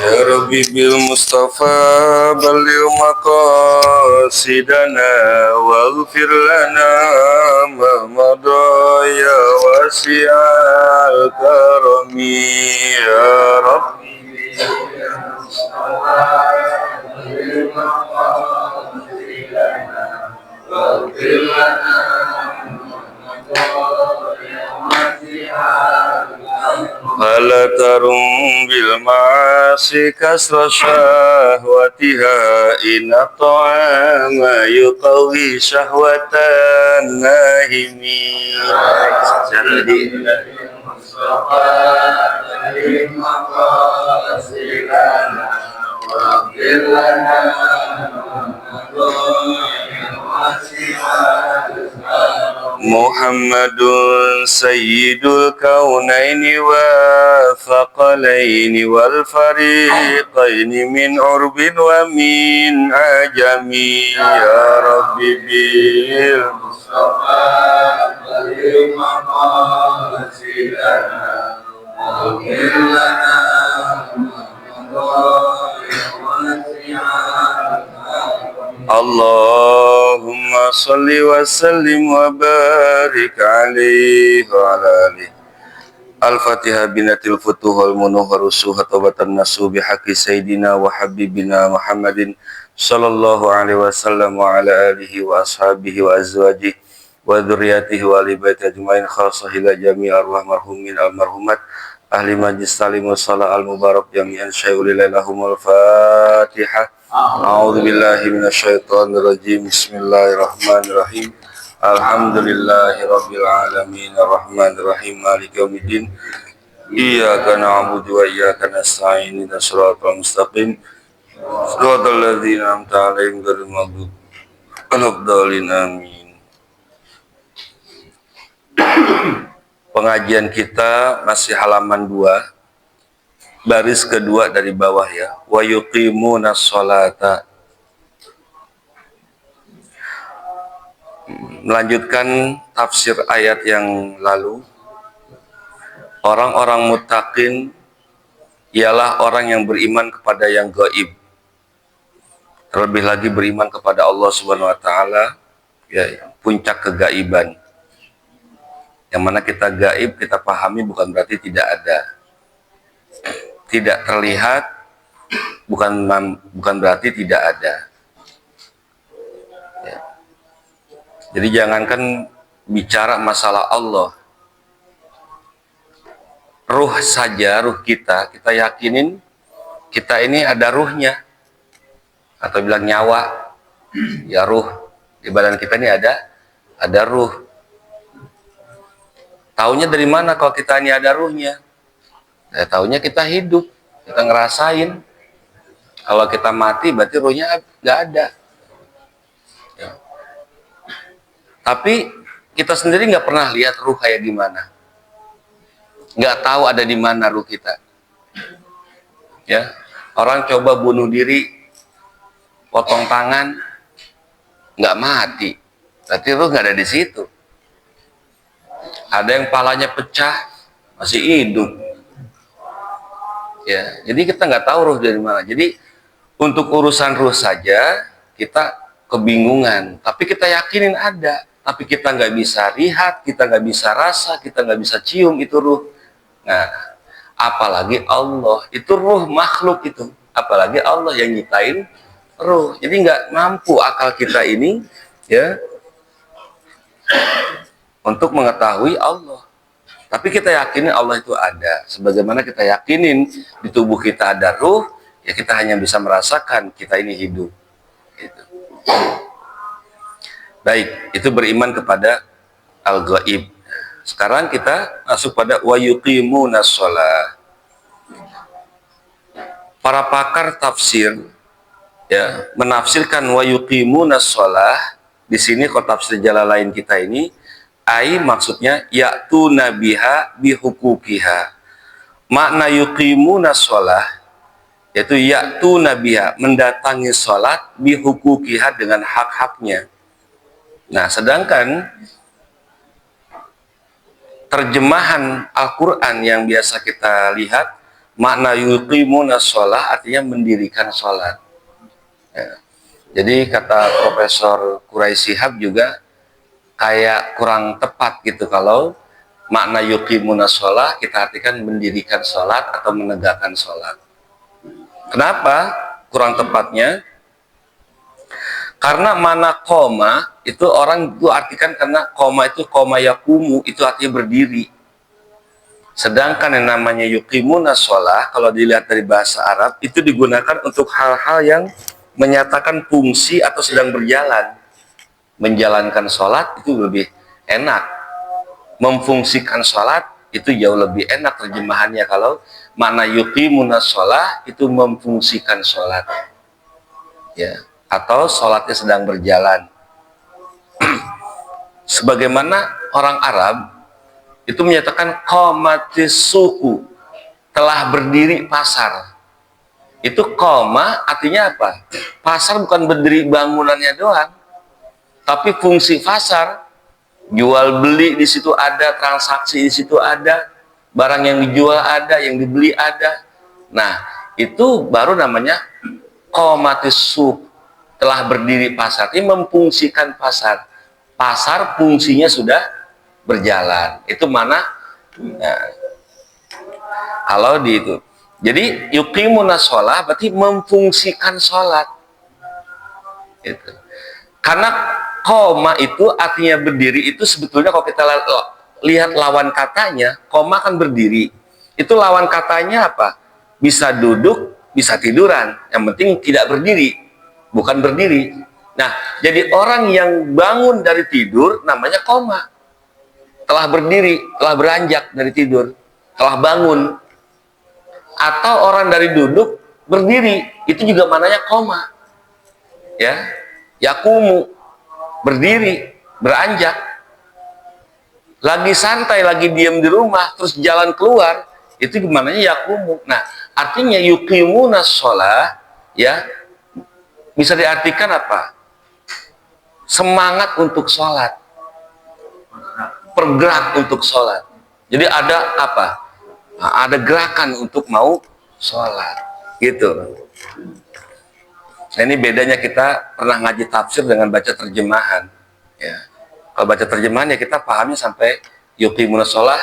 يا ربي بالمصطفى بلغ مقاصدنا واغفر لنا ما مضى يا واسع الكرم يا ربي واغفر لنا فلا ترم بالمعاصي كسر شهوتها إن الطعام يقوي شهوة الناهم jadi محمد سيد الكونين والثقلين والفريقين من عرب ومن عجم يا ربي بالمصطفى بلغ مقاصدنا واغفر لنا اللهم صل وسلم وبارك عليه وعلى آله. Al-Fatihah binatil futuh wal munuh warusuh tawbatan nasu bihaqi sayyidina wa habibina Muhammadin sallallahu alaihi wasallam wa ala alihi wa ashabihi wa azwajihi wa dzurriyyatihi wa ali baiti ajmain khassah ila jami' arwah marhumin almarhumat ahli majlis salim wa salah al-mubarak jami'an syai'ulillahumul Fatihah. A'udzu billahi minasyaitonir rajim. Bismillahirrahmanirrahim. Alhamdulillahirabbil alamin arrahmanir rahim maliki yaumiddin. Iyyaka na'budu wa iyyaka nasta'in ihdinas siratal mustaqim. Shiratal ladzina an'amta 'alaihim ghairil maghdubi 'alaihim amin. Pengajian kita masih halaman 2. Baris kedua dari bawah ya. Wa yuqimunas sholata. Melanjutkan tafsir ayat yang lalu. Orang-orang muttaqin ialah orang yang beriman kepada yang gaib. Terlebih lagi beriman kepada Allah Subhanahu wa taala, ya, puncak kegaiban. Yang mana kita gaib, kita pahami bukan berarti tidak ada. Tidak terlihat bukan berarti tidak ada. Ya. Jadi jangankan bicara masalah Allah, ruh saja, ruh kita yakinin kita ini ada ruhnya, atau bilang nyawa, ya ruh di badan kita ini ada ruh. Taunya dari mana kalau kita ini ada ruhnya? Ya, taunya kita hidup, kita ngerasain. Kalau kita mati berarti ruhnya nggak ada. Ya. Tapi kita sendiri nggak pernah lihat ruh kayak gimana, nggak tahu ada di mana ruh kita. Ya, orang coba bunuh diri, potong tangan, nggak mati, berarti ruh nggak ada di situ. Ada yang palanya pecah, masih hidup. Ya, jadi kita nggak tahu ruh dari mana. Jadi untuk urusan ruh saja kita kebingungan, tapi kita yakinin ada. Tapi kita nggak bisa lihat, kita nggak bisa rasa, kita nggak bisa cium itu ruh. Nah, apalagi Allah, itu ruh makhluk itu. Apalagi Allah yang nyiptain ruh. Jadi nggak mampu akal kita ini, ya, untuk mengetahui Allah. Tapi kita yakinin Allah itu ada. Sebagaimana kita yakinin di tubuh kita ada ruh, ya kita hanya bisa merasakan kita ini hidup. Gitu. Baik, itu beriman kepada al-ghaib. Sekarang kita masuk pada wa yuqimunas shalah. Para pakar tafsir ya menafsirkan wa yuqimunas shalah di sini kalau tafsir Jalalain kita ini ai maksudnya yaitu nabiha bihukukiha. Makna yuqimunas shalah yaitu yaitu nabiha mendatangi salat bihukukiha dengan hak-haknya. Nah, sedangkan terjemahan Al-Qur'an yang biasa kita lihat Makna yuqimuna sholah artinya mendirikan sholat. Ya. Jadi kata Profesor Quraisy Shihab juga kayak kurang tepat gitu kalau makna yuqimuna sholah kita artikan mendirikan sholat atau menegakkan sholat. Kenapa kurang tepatnya? Karena mana koma itu orang itu artikan karena koma itu koma yakumu itu artinya berdiri. Sedangkan yang namanya yuqimuna sholah kalau dilihat dari bahasa Arab itu digunakan untuk hal-hal yang menyatakan fungsi atau sedang berjalan. Menjalankan sholat itu lebih enak. Memfungsikan sholat itu jauh lebih enak terjemahannya kalau makna yuqimuna sholah itu memfungsikan sholat. Ya, atau sholatnya sedang berjalan. Sebagaimana orang Arab itu menyatakan qomatis suku, telah berdiri pasar. Itu koma artinya apa? Pasar bukan berdiri bangunannya doang, tapi fungsi pasar, jual beli di situ ada, transaksi di situ ada, barang yang dijual ada, yang dibeli ada. Nah, itu baru namanya qomatis suq, telah berdiri pasar. Ini memfungsikan pasar. Pasar fungsinya sudah berjalan. Itu mana? Nah, kalau di itu. Jadi yuqimuna sholah berarti memfungsikan sholat. Itu. Karena koma itu artinya berdiri itu sebetulnya kalau kita lihat lawan katanya, koma kan berdiri. Itu lawan katanya apa? Bisa duduk, bisa tiduran. Yang penting tidak berdiri, bukan berdiri. Nah, jadi orang yang bangun dari tidur namanya koma. Telah berdiri, telah beranjak dari tidur, telah bangun. Atau orang dari duduk berdiri, itu juga mananya koma. Ya, yakumu, berdiri, beranjak. Lagi santai, lagi diam di rumah, terus jalan keluar, itu gimana yakumu. Nah, artinya yuqimuna sholah, ya, bisa diartikan apa? Semangat untuk sholat, bergerak untuk sholat. Jadi ada apa? Nah, ada gerakan untuk mau sholat, gitu. Nah, ini bedanya kita pernah ngaji tafsir dengan baca terjemahan. Ya. Kalau baca terjemahan ya kita pahamnya sampai yuqimuna sholah,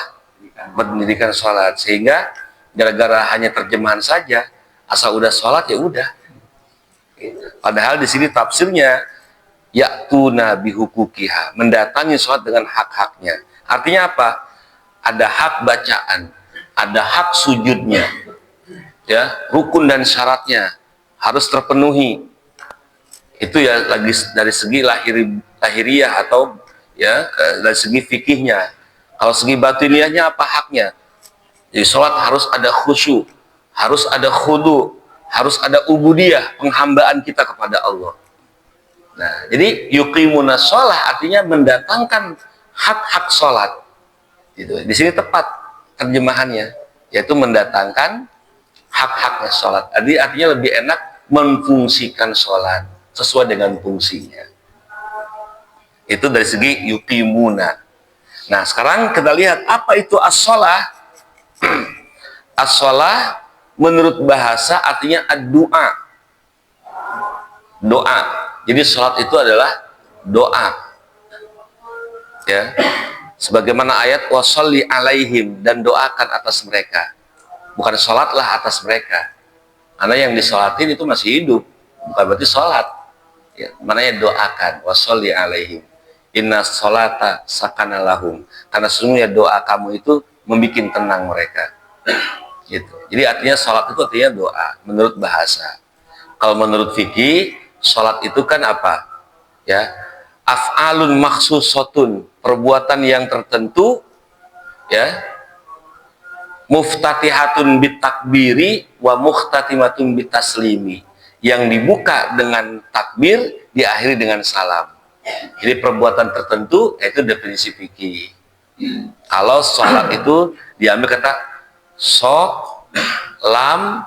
mendirikan sholat. Sehingga gara-gara hanya terjemahan saja, asal udah sholat ya udah. Padahal di sini tafsirnya ya'tuna bihuquqiha, mendatangi sholat dengan hak-haknya. Artinya apa? Ada hak bacaan, ada hak sujudnya, ya, rukun dan syaratnya harus terpenuhi. Itu ya lagi dari segi lahiriah atau ya dari segi fikihnya. Kalau segi batiniahnya apa haknya? Jadi sholat harus ada khusyuk, harus ada khudu, harus ada ubudiyah, penghambaan kita kepada Allah. Nah, jadi yuqimuna sholah artinya mendatangkan hak-hak sholat. Gitu. Di sini tepat terjemahannya, yaitu mendatangkan hak-haknya sholat. Jadi artinya lebih enak memfungsikan sholat sesuai dengan fungsinya. Itu dari segi yuqimuna. Nah, sekarang kita lihat apa itu as-sholah. As-sholah menurut bahasa artinya ad-du'a, doa. Jadi sholat itu adalah doa, ya. Sebagaimana ayat washolli alaihim, dan doakan atas mereka. Bukan sholatlah atas mereka, karena yang disolatin itu masih hidup, bukan berarti sholat. Ya, mananya doakan washolli alaihim. Inna sholata sakana lahum, karena sesungguhnya doa kamu itu membuat tenang mereka. Gitu. Jadi artinya sholat itu artinya doa menurut bahasa. Kalau menurut fikih, sholat itu kan apa? Ya, af'alun makhsusotun, perbuatan yang tertentu, ya, muftatihatun bitakbiri wa muhtatimatun bitaslimi, yang dibuka dengan takbir, diakhiri dengan salam. Jadi perbuatan tertentu, itu definisi fikih. Kalau sholat itu diambil kata sok, lam,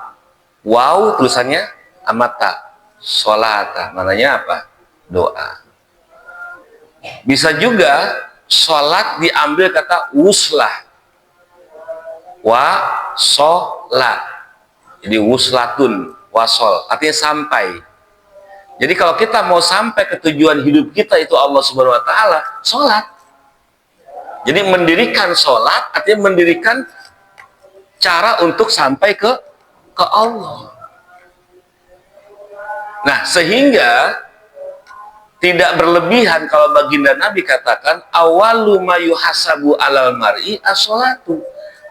waw, tulisannya amata, sholata, mananya apa? Doa. Bisa juga sholat diambil kata uslah, wa sholat, Jadi wuslatun, wasol, artinya sampai. Jadi kalau kita mau sampai ke tujuan hidup kita itu Allah Subhanahu wa taala, sholat. Jadi mendirikan sholat artinya mendirikan cara untuk sampai ke Allah. Nah, sehingga tidak berlebihan kalau baginda Nabi katakan awalu ma yuhasabu alal mar'i as-sholatu.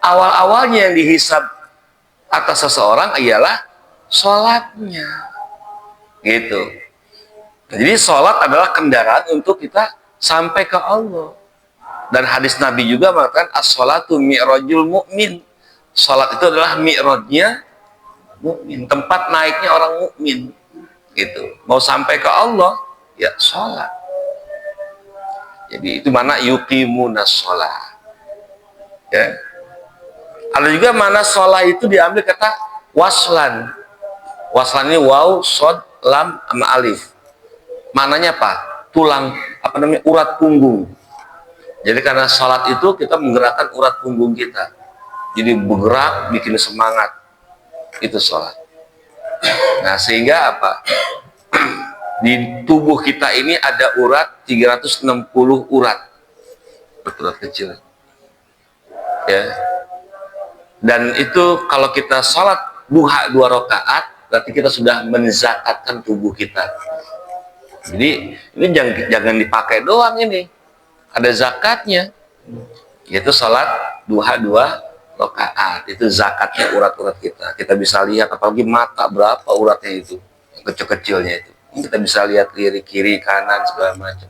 Awal-awalnya yang dihisab atas seseorang ialah sholatnya. Gitu. Jadi sholat adalah kendaraan untuk kita sampai ke Allah. Dan hadis Nabi juga mengatakan as-sholatu mi'rajul mu'min. Sholat itu adalah mi'rajnya mukmin, tempat naiknya orang mukmin. Gitu. Mau sampai ke Allah, ya sholat. Jadi itu mana yuqimunas sholat. Ya. Ada juga mana sholat itu diambil kata waslan. Waslan ini waw, sod, lam, sama alif. Mananya apa? Tulang, apa namanya? Urat punggung. Jadi karena sholat itu kita menggerakkan urat punggung kita. Jadi bergerak, bikin semangat. Itu sholat. Nah, sehingga apa? Di tubuh kita ini ada urat 360 urat. Urat kecil. Ya. Dan itu kalau kita sholat duha 2 rakaat, berarti kita sudah menzakatkan tubuh kita. Jadi ini jangan dipakai doang ini. Ada zakatnya. Yaitu sholat duha 2 rakaat. Itu zakatnya urat-urat kita. Kita bisa lihat apalagi mata berapa uratnya itu. Kecil-kecilnya itu. Kita bisa lihat kiri, kanan, segala macam.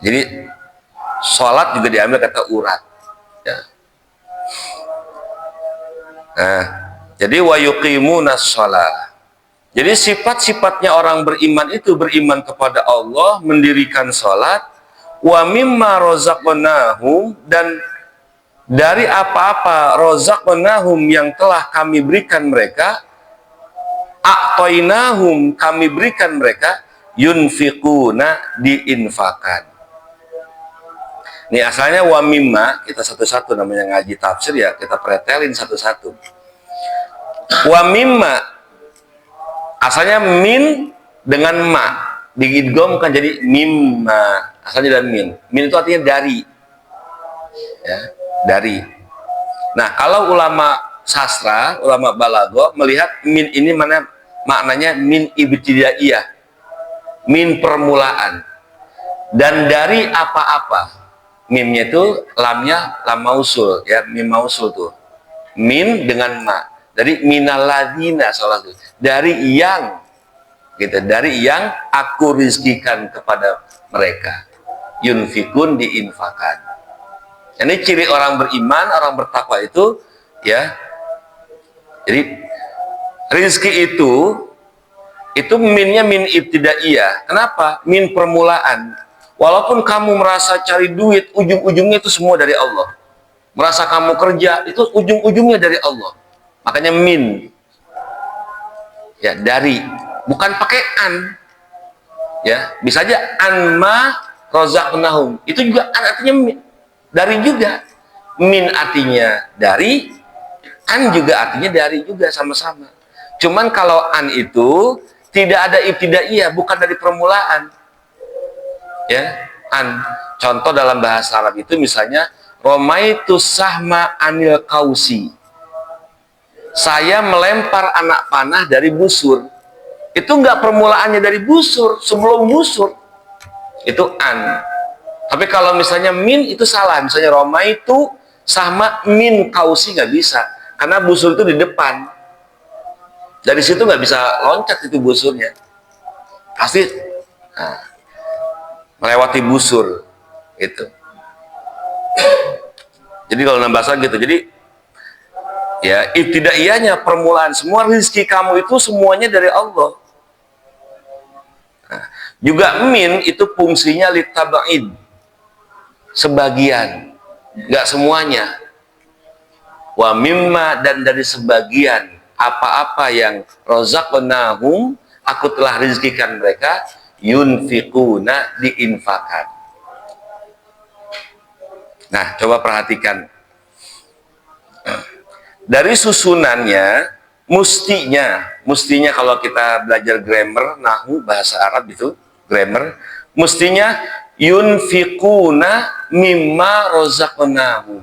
Jadi sholat juga diambil kata urat. Ya. Nah, jadi wa yuqimunas shalah. Jadi sifat-sifatnya orang beriman itu beriman kepada Allah, mendirikan sholat, wa mimma razaqnahum, dan dari apa-apa razaqnahum yang telah kami berikan mereka, a'tainahum, kami berikan mereka, yunfiquna, diinfakan. Ini asalnya wa mimma, kita satu-satu namanya ngaji tafsir ya, kita pretelin satu-satu. Wa mimma, asalnya min dengan ma, diidghamkan jadi mimma, asalnya dan min. Min itu artinya dari. Ya, dari. Nah, kalau ulama sastra, ulama balaghah melihat min ini mana maknanya min ibtidaiyah, min permulaan, dan dari apa-apa. Mimnya itu lamnya lam mausul, ya, mim mausul tuh. Min dengan ma. Dari minaladina, salah tuh. Dari yang, gitu. Dari yang aku rizkikan kepada mereka. Yunfikun, diinfakan. Ini ciri orang beriman, orang bertakwa itu, ya. Jadi rizki itu minnya min ibtidaiyah. Kenapa? Min permulaan. Walaupun kamu merasa cari duit, ujung-ujungnya itu semua dari Allah. Merasa kamu kerja, itu ujung-ujungnya dari Allah. Makanya min. Ya, dari. Bukan pakai an. Ya, bisa aja anma razaqnahum. Itu juga an artinya min. Dari juga. Min artinya dari, an juga artinya dari juga, sama-sama. Cuman kalau an itu tidak ada ibtidaiyah, bukan dari permulaan. Ya, an. Contoh dalam bahasa Arab itu misalnya romaitu sahma anil kausi. Saya melempar anak panah dari busur. Itu enggak permulaannya dari busur, sebelum busur. Itu an. Tapi kalau misalnya min itu salah. Misalnya romaitu sahma min kausi, nggak bisa. Karena busur itu di depan. Dari situ nggak bisa loncat itu busurnya. Pasti melewati busur itu. Jadi kalau dalam bahasa gitu, jadi ya ibtidaiyahnya permulaan, semua rezeki kamu itu semuanya dari Allah. Nah, juga min itu fungsinya litabaid, sebagian, nggak semuanya. Wa mimma, dan dari sebagian apa-apa yang razaqnahum, aku telah rezekikan mereka, yunfiquna, diinfakan. Nah, coba perhatikan. Dari susunannya, mestinya kalau kita belajar grammar, nahwu, bahasa Arab itu, grammar, mestinya yunfikuna mimma rozaqnahum,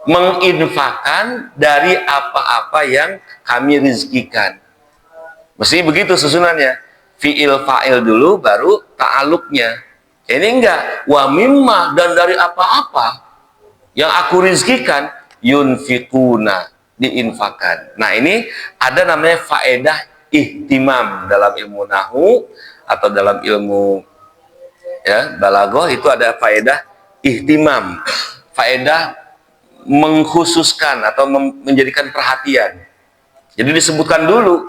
menginfakkan dari apa-apa yang kami rizkikan. Mesti begitu susunannya. Fi'il fa'il dulu, baru ta'aluknya. Ini enggak. Wa mimma, dan dari apa-apa yang aku rizkikan, yunfikuna, diinfakan. Nah ini ada namanya faedah ihtimam dalam ilmu nahu atau dalam ilmu balaghah, itu ada faedah ihtimam, faedah mengkhususkan atau menjadikan perhatian. Jadi disebutkan dulu,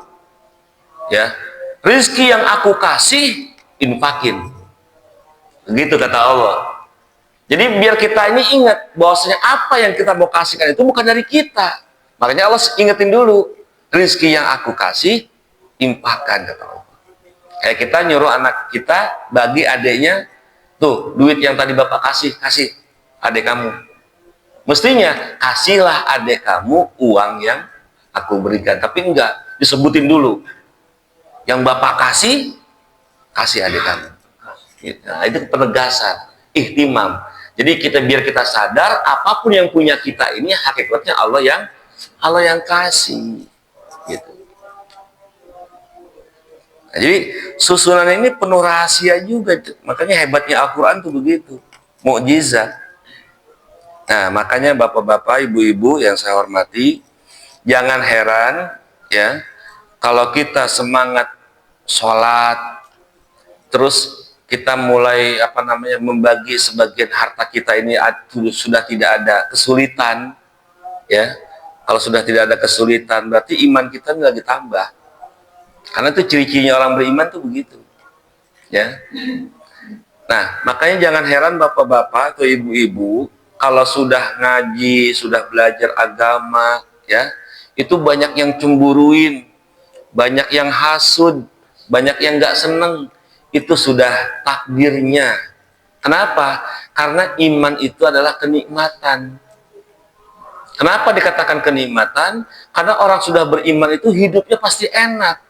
ya, rizki yang aku kasih infakin, begitu kata Allah. Jadi biar kita ini ingat bahwasanya apa yang kita mau kasihkan itu bukan dari kita. Makanya Allah ingetin dulu, rizki yang aku kasih infakkan, kata Allah. Kayak kita nyuruh anak kita bagi adiknya, tuh duit yang tadi bapak kasih adik kamu. Mestinya kasihlah adik kamu uang yang aku berikan, tapi enggak, disebutin dulu. Yang bapak kasih adik kamu. Nah, itu penegasan, ihtimam. Jadi biar kita sadar apapun yang punya kita ini hakikatnya Allah yang kasih. Gitu. Nah, jadi susunan ini penuh rahasia juga. Makanya hebatnya Al-Quran tuh begitu, mukjizat. Nah, makanya bapak-bapak, ibu-ibu yang saya hormati, jangan heran ya kalau kita semangat sholat, terus kita mulai membagi sebagian harta kita ini sudah tidak ada kesulitan, ya. Kalau sudah tidak ada kesulitan, berarti iman kita nggak ditambah. Karena itu ciri-cirinya orang beriman tuh begitu, ya. Nah, makanya jangan heran bapak-bapak atau ibu-ibu kalau sudah ngaji, sudah belajar agama, ya, itu banyak yang cemburuin, banyak yang hasud, banyak yang nggak seneng. Itu sudah takdirnya. Kenapa? Karena iman itu adalah kenikmatan. Kenapa dikatakan kenikmatan? Karena orang sudah beriman itu hidupnya pasti enak.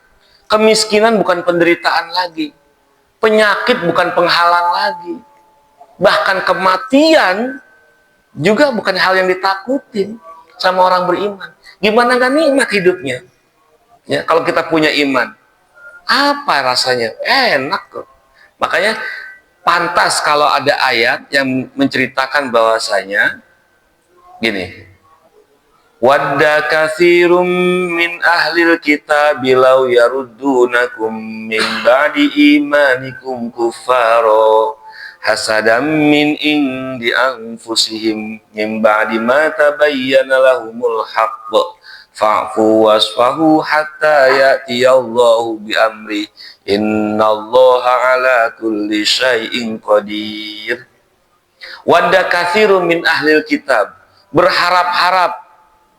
Kemiskinan bukan penderitaan lagi. Penyakit bukan penghalang lagi. Bahkan kematian juga bukan hal yang ditakutin sama orang beriman. Gimana gak nikmat hidupnya? Ya, kalau kita punya iman, apa rasanya? Enak kok. Makanya pantas kalau ada ayat yang menceritakan bahwasanya gini, wadda katsirum min ahlil kitab law yaruddunakum min ba'di imanikum kuffara hasadam min indi anfusihim min ba'di ma tabayyana lahumul haqq fa'fu wasfahu hatta ya'tiyallahu bi amri innallaha ala kulli syai'in qadir. Wadda katsirun min ahlil kitab, berharap-harap,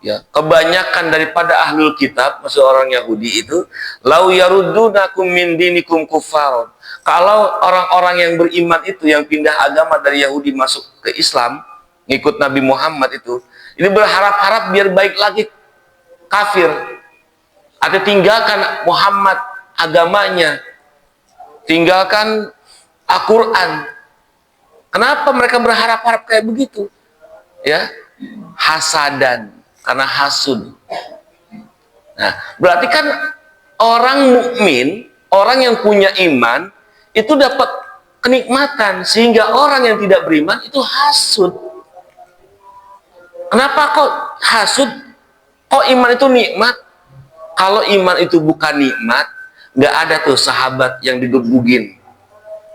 ya, kebanyakan daripada ahlul kitab, maksud orang Yahudi itu, lau yaruddunakum min dinikum kuffar, kalau orang-orang yang beriman itu yang pindah agama dari Yahudi masuk ke Islam, ngikut Nabi Muhammad itu, ini berharap-harap biar baik lagi kafir, atau tinggalkan Muhammad agamanya, tinggalkan Al-Quran. Kenapa mereka berharap-harap kayak begitu? Ya, hasadan, karena hasud. Nah, berarti kan orang mukmin, orang yang punya iman itu dapat kenikmatan, sehingga orang yang tidak beriman itu hasud. Kenapa kok hasud? Kok iman itu nikmat? Kalau iman itu bukan nikmat, nggak ada tuh sahabat yang digebugin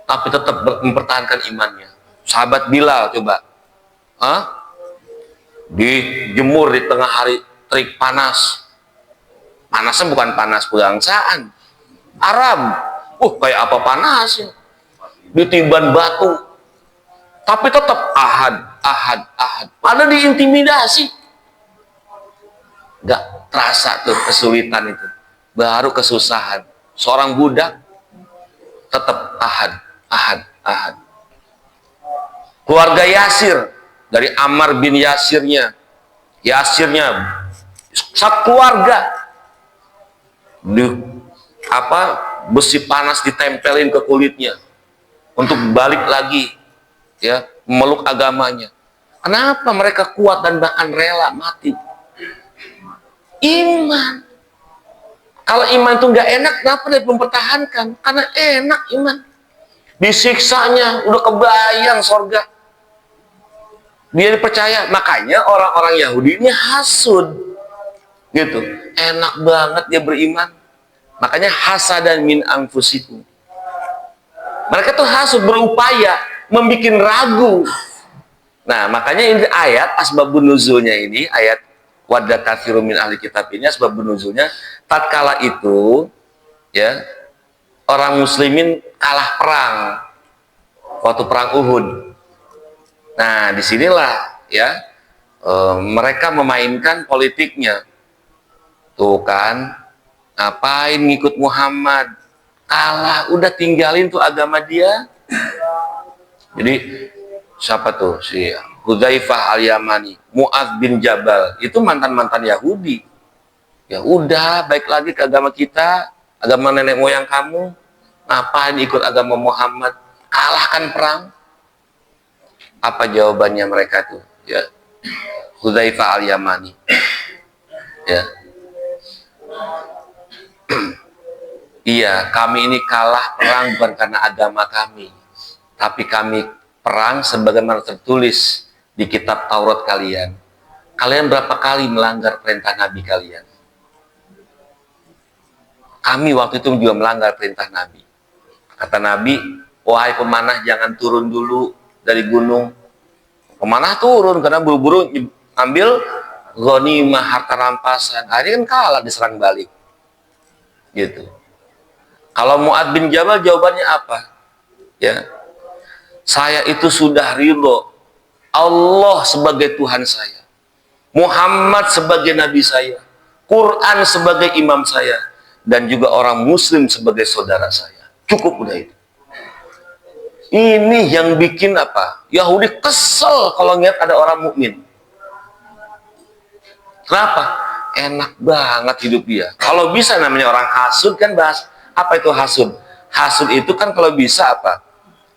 tapi tetap mempertahankan imannya. Sahabat Bilal coba, dijemur di tengah hari terik panas. Panasnya bukan panas pegangsaan, Arab. Kayak apa panasnya? Ditiban batu, tapi tetap ahad. Ada diintimidasi. Gak terasa tuh kesulitan itu, baru kesusahan. Seorang budak tetap ahad. Keluarga Yasir, dari Ammar bin Yasirnya Satu keluarga di besi panas ditempelin ke kulitnya untuk balik lagi ya memeluk agamanya. Kenapa mereka kuat dan bahkan rela mati? Iman. Kalau iman itu nggak enak, kenapa dia mempertahankan? Karena enak iman. Disiksanya udah kebayang sorga. Dia percaya. Makanya orang-orang Yahudi ini hasud, gitu. Enak banget dia beriman. Makanya hasadan min anfusikum. Mereka tuh hasud, berupaya membuat ragu. Nah, makanya ini ayat asbabun nuzulnya ini, ayat wadda katsirun min ahli kitab ini asbabun nuzulnya, tatkala itu ya orang muslimin kalah perang waktu perang Uhud. Nah, disinilah ya mereka memainkan politiknya. Tuh kan, ngapain ngikut Muhammad? Kalah, udah tinggalin tuh agama dia. Jadi siapa tuh si Hudzaifah al-Yamani, Mu'adz bin Jabal, itu mantan-mantan Yahudi. Ya udah, baik lagi ke agama kita, agama nenek moyang kamu. Ngapain ikut agama Muhammad? Kalahkan perang. Apa jawabannya mereka tuh? Ya, Hudzaifah al-Yamani. Ya. Iya, kami ini kalah perang bukan karena agama kami, tapi kami perang sebagaimana tertulis di kitab Taurat kalian. Kalian berapa kali melanggar perintah Nabi kalian? Kami waktu itu juga melanggar perintah Nabi. Kata Nabi, wahai pemanah jangan turun dulu dari gunung. Pemanah turun karena buru-buru ambil ghanimah, harta rampasan. Akhirnya kan kalah, diserang balik. Gitu. Kalau Mu'adz bin Jabal jawabannya apa? Ya, saya itu sudah ridho Allah sebagai Tuhan saya, Muhammad sebagai Nabi saya, Quran sebagai imam saya, dan juga orang Muslim sebagai saudara saya. Cukup udah itu. Ini yang bikin apa? Yahudi kesel kalau ngeliat ada orang mukmin. Kenapa? Enak banget hidup dia. Kalau bisa namanya orang hasud kan bahas. Apa itu hasud? Hasud itu kan kalau bisa apa?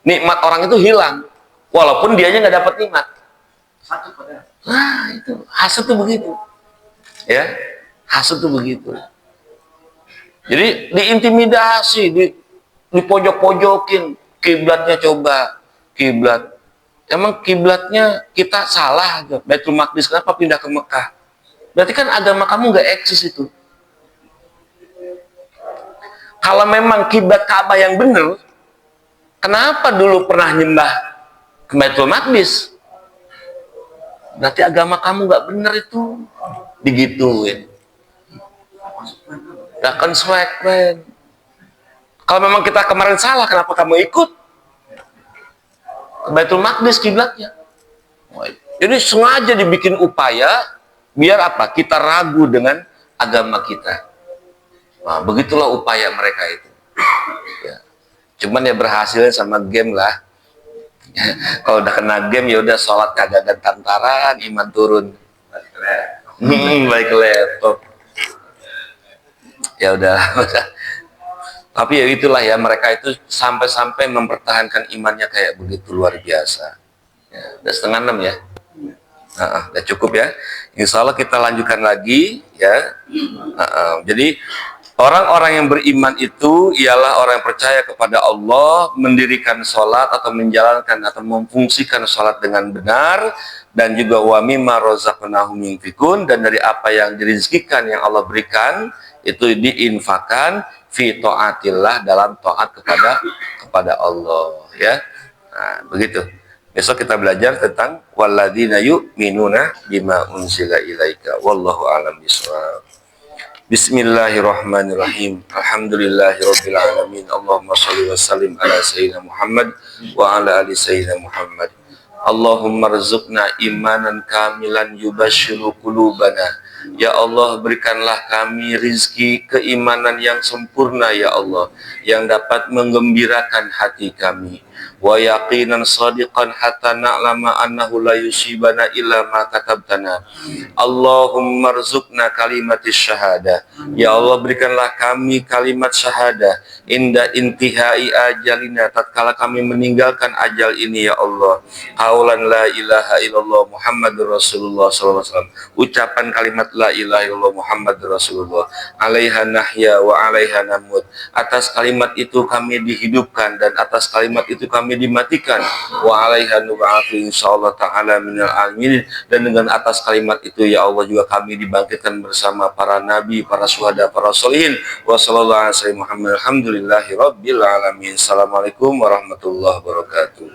Nikmat orang itu hilang. Walaupun dianya nggak dapat nikmat. Nah itu. Hasud tuh begitu. Ya. Hasud tuh begitu. Jadi diintimidasi, di pojok-pojokin. Kiblatnya coba. Kiblat. Emang kiblatnya kita salah aja. Baitul Maqdis kenapa pindah ke Mekah? Berarti kan agama kamu nggak eksis itu. Kalau memang kiblat Ka'bah yang benar, kenapa dulu pernah nyembah ke Baitul Maqdis? Berarti agama kamu nggak benar itu. Digituin. Gak konsekuen. Kalau memang kita kemarin salah, kenapa kamu ikut ke Baitul Maqdis kiblatnya? Jadi sengaja dibikin upaya biar apa? Kita ragu dengan agama kita. Nah, begitulah upaya mereka itu. Ya. Cuman ya berhasilnya sama game lah. Kalau udah kena game ya udah sholat kagak gantaran, iman turun. Balik ke laptop. Ya udah. Tapi ya itulah ya, mereka itu sampai-sampai mempertahankan imannya kayak begitu luar biasa. Ya, udah 5:30 ya. Udah cukup ya. Insya Allah kita lanjutkan lagi ya. Jadi orang-orang yang beriman itu ialah orang yang percaya kepada Allah, mendirikan sholat atau menjalankan atau memfungsikan sholat dengan benar, dan juga wa mimma razaqnahum yunfikun, dan dari apa yang dirizkikan yang Allah berikan itu diinfakkan fi taatillah, dalam taat kepada Allah ya. Nah, begitu. Besok kita belajar tentang walladzina yu'minuna bima unzila ilaika wallahu a'lam bishawab. Bismillahirrahmanirrahim. Alhamdulillahirabbil alamin. Allahumma shalli wa sallim ala sayyidina Muhammad wa ala ali sayyidina Muhammad. Allahumma rzuqna imanan kamilan yubashiru qulubana. Ya Allah, berikanlah kami rizki keimanan yang sempurna ya Allah, yang dapat menggembirakan hati kami. wa yaqinan shadiqan hatta na'lama annahu la yusibana illa ma katabtana. Allahumma rzuqna kalimatis syahadah. Ya Allah, berikanlah kami kalimat syahadah inda intihai ajalina, tatkala kami meninggalkan ajal ini ya Allah. Qaulan la ilaha illallah Muhammadur Rasulullah sallallahu alaihi wasallam. Ucapan kalimat la ilaha illallah Muhammadur Rasulullah. Alaiha nahya wa alaiha namut. Atas kalimat itu kami dihidupkan dan atas kalimat itu kami dimatikan. Wa alaiha nub'atu insyaallah taala minal alamin. Dan dengan atas kalimat itu ya Allah juga kami dibangkitkan bersama para nabi, para syuhada, para sholihin. Wa sallallahu alaihi Muhammad. Alhamdulillahi rabbil alamin. Assalamualaikum warahmatullahi wabarakatuh.